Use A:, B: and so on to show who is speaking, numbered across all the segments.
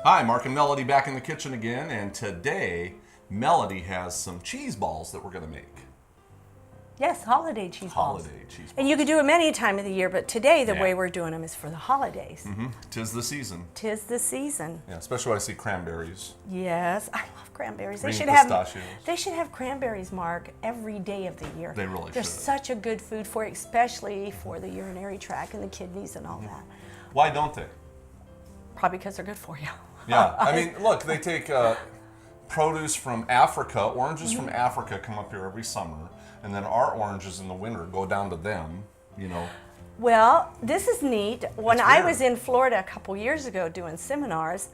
A: Hi, Mark and Melody back in the kitchen again, and today Melody has some cheese balls that we're going to make.
B: Yes, holiday cheese balls.
A: Holiday cheese balls.
B: And you could do them any time of the year, but today the way we're doing them is for the holidays.
A: Mm-hmm. Tis the season.
B: Tis the season.
A: Yeah, especially when I see cranberries.
B: Yes, I love cranberries.
A: Green pistachios.
B: They should have cranberries, Mark, every day of the year.
A: They really
B: They're
A: should.
B: such a good food for you, especially for the urinary tract and the kidneys and all that.
A: Why don't they?
B: Probably because they're good for you.
A: Yeah, I mean, look, they take produce from Africa. Oranges from Africa come up here every summer, and then our oranges in the winter go down to them, you know.
B: Well, this is neat. When
A: It's
B: I
A: weird.
B: was in Florida a couple years ago doing seminars,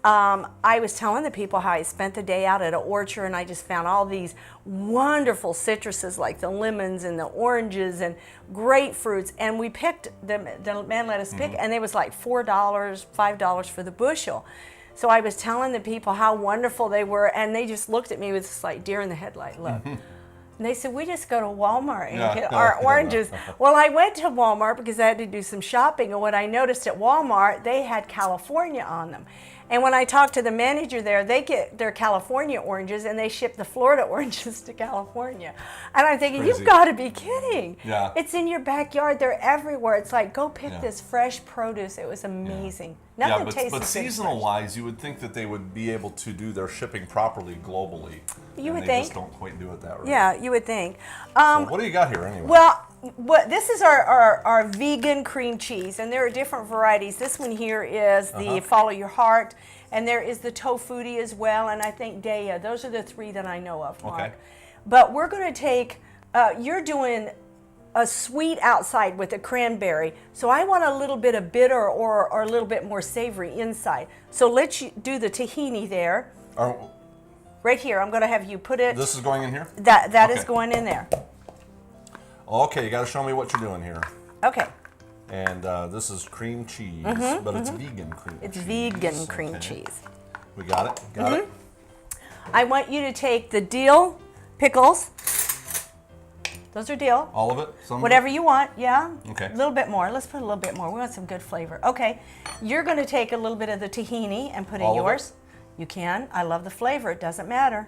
B: I was telling the people how I spent the day out at an orchard and I just found all these wonderful citruses like the lemons and the oranges and grapefruits, and we picked them. The man let us pick, and it was like $4, $5 for the bushel. So I was telling the people how wonderful they were, and they just looked at me with this like deer in the headlight look. And they said, we just go to Walmart and get our oranges. Well, I went to Walmart because I had to do some shopping, and what I noticed at Walmart, they had California on them. And when I talked to the manager there, they get their California oranges and they ship the Florida oranges to California. And I'm thinking,
A: Crazy.
B: you've got to be kidding.
A: Yeah.
B: It's in your backyard. They're everywhere. It's like, go pick this fresh produce. It was amazing. Nothing tastes
A: but
B: as good as
A: seasonal
B: fresh.
A: wise, you would think that they would be able to do their shipping properly globally.
B: You would
A: they
B: think.
A: just don't quite do it that way.
B: Yeah, you would think.
A: So what do you got here anyway?
B: Well, this is our vegan cream cheese, and there are different varieties. This one here is the Follow Your Heart, and there is the Tofutti as well, and I think Daya. Those are the three that I know of, Mark.
A: Okay.
B: But we're going to take, you're doing a sweet outside with a cranberry, so I want a little bit of bitter or a little bit more savory inside. So let's do the tahini there. Right here, I'm going to have you put it.
A: This is going in here?
B: That is
A: Okay.
B: going in there.
A: Okay, you got to show me what you're doing here.
B: Okay.
A: And this is cream cheese, but it's vegan cream cheese.
B: It's vegan cream
A: Okay.
B: cheese.
A: We got it? Got it?
B: I want you to take the dill pickles. Those are dill.
A: All of it? Some of
B: Whatever
A: it?
B: you want, yeah.
A: Okay.
B: A little bit more. Let's put a little bit more. We want some good flavor. Okay. You're going to take a little bit of the tahini and put in
A: All of
B: yours.
A: it?
B: You can. I love the flavor. It doesn't matter.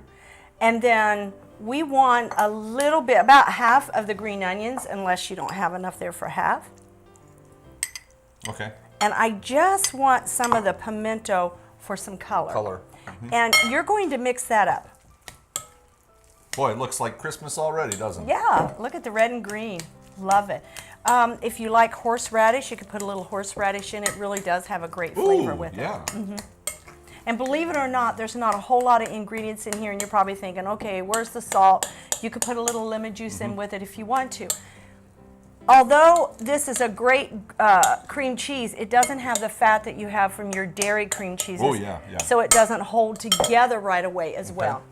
B: And then we want a little bit, about half of the green onions, unless you don't have enough there for half.
A: Okay.
B: And I just want some of the pimento for some color.
A: Color.
B: And you're going to mix that up.
A: Boy, it looks like Christmas already, doesn't it?
B: Yeah, look at the red and green. Love it. If you like horseradish, you could put a little horseradish in. It really does have a great flavor
A: Ooh,
B: with it.
A: yeah.
B: And believe it or not, there's not a whole lot of ingredients in here, and you're probably thinking, okay, where's the salt? You could put a little lemon juice in with it if you want to. Although this is a great cream cheese, it doesn't have the fat that you have from your dairy cream cheeses.
A: Oh, yeah, yeah.
B: So it doesn't hold together right away as well.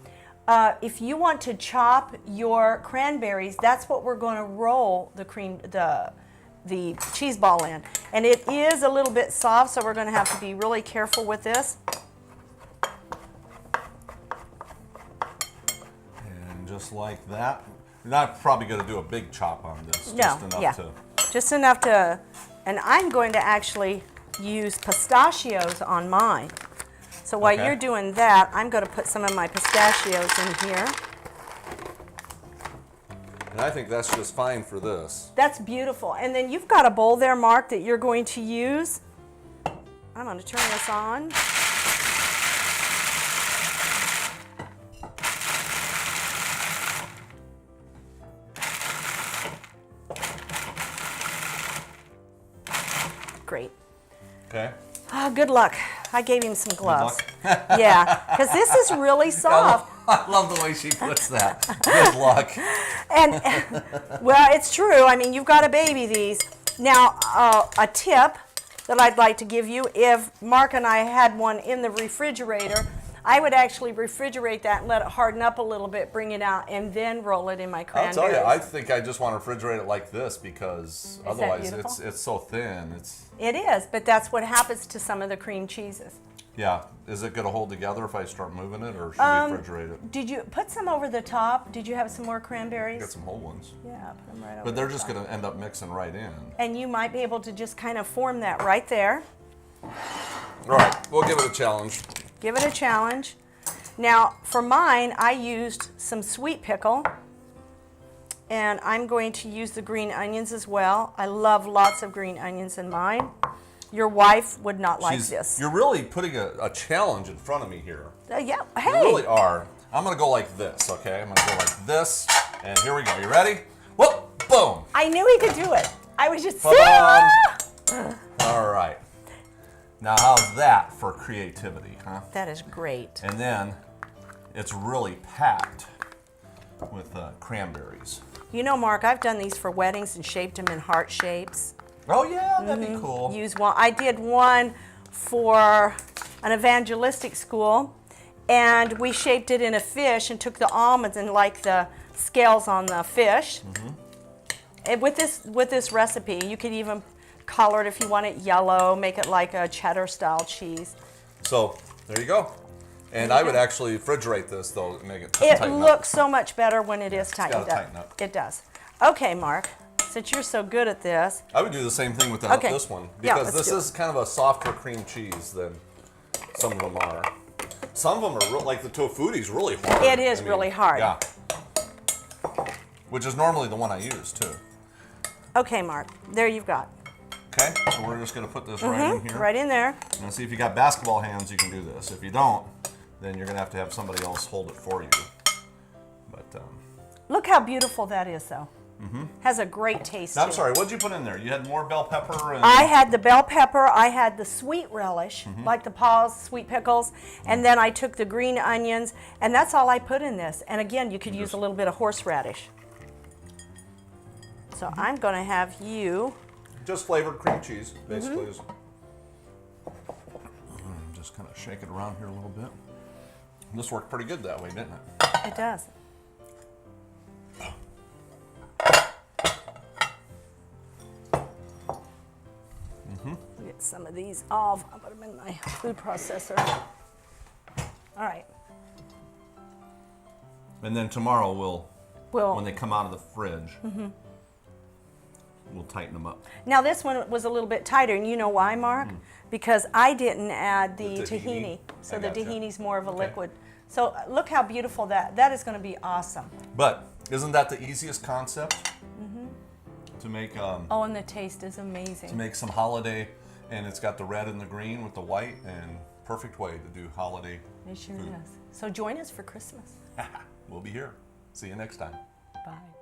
B: If you want to chop your cranberries, that's what we're going to roll the cheese ball in. And it is a little bit soft, so we're going to have to be really careful with this.
A: And just like that. You're not probably going to do a big chop on this.
B: No,
A: Just enough
B: yeah.
A: to...
B: Just enough to, and I'm going to actually use pistachios on mine. So while
A: Okay.
B: you're doing that, I'm going to put some of my pistachios in here.
A: And I think that's just fine for this.
B: That's beautiful. And then you've got a bowl there, Mark, that you're going to use. I'm going to turn this on. Great.
A: Okay.
B: Oh, good luck. I gave him some gloves.
A: luck.
B: Yeah, because this is really soft.
A: I love the way she puts that. Good luck.
B: And, well, it's true. I mean, you've got to baby these. Now, a tip that I'd like to give you, if Mark and I had one in the refrigerator, I would actually refrigerate that and let it harden up a little bit, bring it out, and then roll it in my
A: I'll
B: cranberries.
A: tell you, I think I just want to refrigerate it like this because
B: that
A: otherwise
B: beautiful?
A: it's so thin.
B: It is, but that's what happens to some of the cream cheeses.
A: Yeah. Is it going to hold together if I start moving it, or should we refrigerate it?
B: Did you put some over the top? Did you have some more cranberries?
A: Got some whole ones.
B: Yeah, put them right over
A: But they're
B: the
A: just
B: top.
A: going to end up mixing right in.
B: And you might be able to just kind of form that right there.
A: All right, we'll give it a challenge.
B: Give it a challenge. Now, for mine, I used some sweet pickle, and I'm going to use the green onions as well. I love lots of green onions in mine. Your wife would not like this.
A: You're really putting a challenge in front of me here.
B: Yeah, hey.
A: You really are. I'm going to go like this, okay? I'm going to go like this, and here we go. You ready? Whoop, boom.
B: I knew he could do it. I was just
A: All right. Now, how's that for creativity, huh?
B: That is great.
A: And then it's really packed with cranberries.
B: You know, Mark, I've done these for weddings and shaped them in heart shapes.
A: Oh, yeah, that'd be cool.
B: Use one. I did one for an evangelistic school, and we shaped it in a fish and took the almonds and like the scales on the fish. And with this recipe, you could even color it if you want it yellow, make it like a cheddar style cheese.
A: So there you go. And I would actually refrigerate this though to make it tighten up.
B: It looks so much better when it is tightened up.
A: Tighten up.
B: It does. Okay, Mark, since you're so good at this.
A: I would do the same thing with this one
B: Yeah,
A: because this is kind of a softer cream cheese than some of them are. Some of them are like the tofudi's really hard.
B: It is really hard.
A: Yeah. Which is normally the one I use too.
B: Okay, Mark, there you've got.
A: Okay, so we're just going to put this right in here.
B: Right in there.
A: Now see, if you got basketball hands, you can do this. If you don't, then you're going to have somebody else hold it for you. But
B: Look how beautiful that is, though. Has a great taste.
A: now, I'm sorry, what did you put in there? You had more bell pepper and...
B: I had the bell pepper, I had the sweet relish, like the Paul's sweet pickles, and then I took the green onions, and that's all I put in this. And again, you could use a little bit of horseradish. So I'm going to have you...
A: Just flavored cream cheese, basically. Just kind of shake it around here a little bit. This worked pretty good that way, didn't it?
B: It does. Get some of these off. I'll put them in my food processor. All right.
A: And then tomorrow when they come out of the fridge, we'll tighten them up.
B: Now this one was a little bit tighter, and you know why, Mark? Because I didn't add the tahini. So the tahini's more of a liquid. So look how beautiful that is going to be awesome.
A: But isn't that the easiest concept? To make
B: Oh, and the taste is amazing.
A: to make some holiday, and it's got the red and the green with the white, and perfect way to do holiday.
B: It sure
A: food.
B: is. So join us for Christmas.
A: We'll be here. See you next time.
B: Bye.